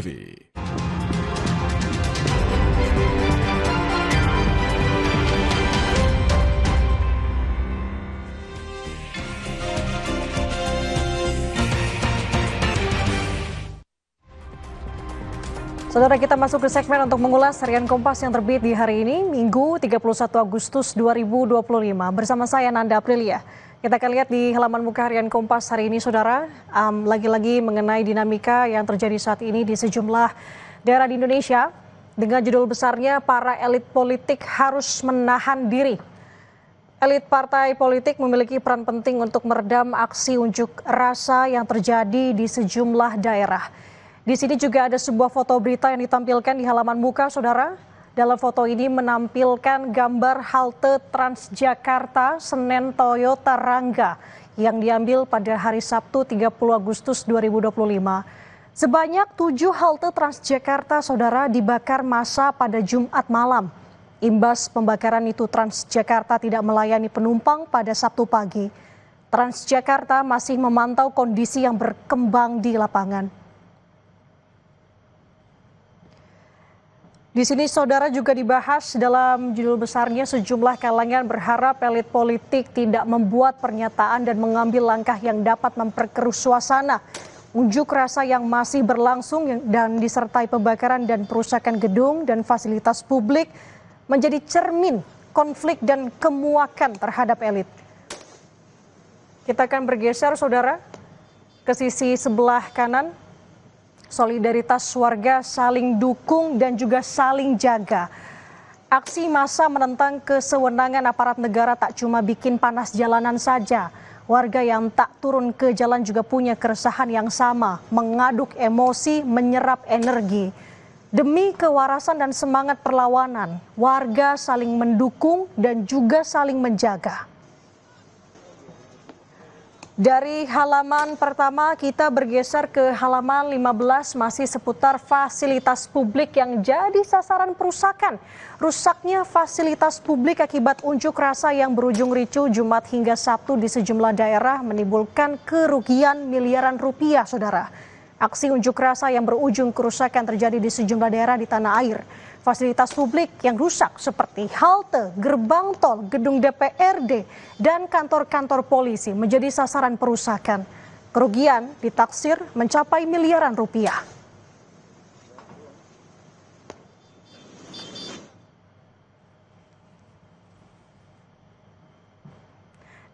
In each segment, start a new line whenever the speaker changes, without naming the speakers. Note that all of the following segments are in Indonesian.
TV.
Saudara, kita masuk ke segmen untuk mengulas harian Kompas yang terbit di hari ini, Minggu 31 Agustus 2025. Bersama saya Nanda Aprilia. Kita akan lihat di halaman muka harian Kompas hari ini, Saudara. Lagi-lagi mengenai dinamika yang terjadi saat ini di sejumlah daerah di Indonesia. Dengan judul besarnya, para elit politik harus menahan diri. Elit partai politik memiliki peran penting untuk meredam aksi unjuk rasa yang terjadi di sejumlah daerah. Di sini juga ada sebuah foto berita yang ditampilkan di halaman muka, Saudara. Dalam foto ini menampilkan gambar halte Transjakarta Senen Toyota Rangga yang diambil pada hari Sabtu 30 Agustus 2025. Sebanyak 7 halte Transjakarta, Saudara, dibakar massa pada Jumat malam. Imbas pembakaran itu, Transjakarta tidak melayani penumpang pada Sabtu pagi. Transjakarta masih memantau kondisi yang berkembang di lapangan. Di sini, Saudara, juga dibahas dalam judul besarnya, sejumlah kalangan berharap elit politik tidak membuat pernyataan dan mengambil langkah yang dapat memperkeruh suasana. Unjuk rasa yang masih berlangsung dan disertai pembakaran dan perusakan gedung dan fasilitas publik menjadi cermin konflik dan kemuakan terhadap elit. Kita akan bergeser, Saudara, ke sisi sebelah kanan. Solidaritas warga saling dukung dan juga saling jaga. Aksi massa menentang kesewenangan aparat negara tak cuma bikin panas jalanan saja. Warga yang tak turun ke jalan juga punya keresahan yang sama, mengaduk emosi, menyerap energi. Demi kewarasan dan semangat perlawanan, warga saling mendukung dan juga saling menjaga. Dari halaman pertama kita bergeser ke halaman 15, masih seputar fasilitas publik yang jadi sasaran perusakan. Rusaknya fasilitas publik akibat unjuk rasa yang berujung ricuh Jumat hingga Sabtu di sejumlah daerah menimbulkan kerugian miliaran rupiah, Saudara. Aksi unjuk rasa yang berujung kerusakan terjadi di sejumlah daerah di tanah air. Fasilitas publik yang rusak seperti halte, gerbang tol, gedung DPRD, dan kantor-kantor polisi menjadi sasaran perusakan. Kerugian ditaksir mencapai miliaran rupiah.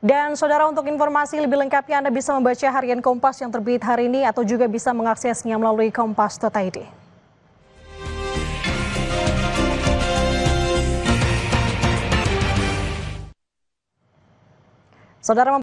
Dan Saudara, untuk informasi lebih lengkapnya Anda bisa membaca harian Kompas yang terbit hari ini atau juga bisa mengaksesnya melalui kompas.id. Saudara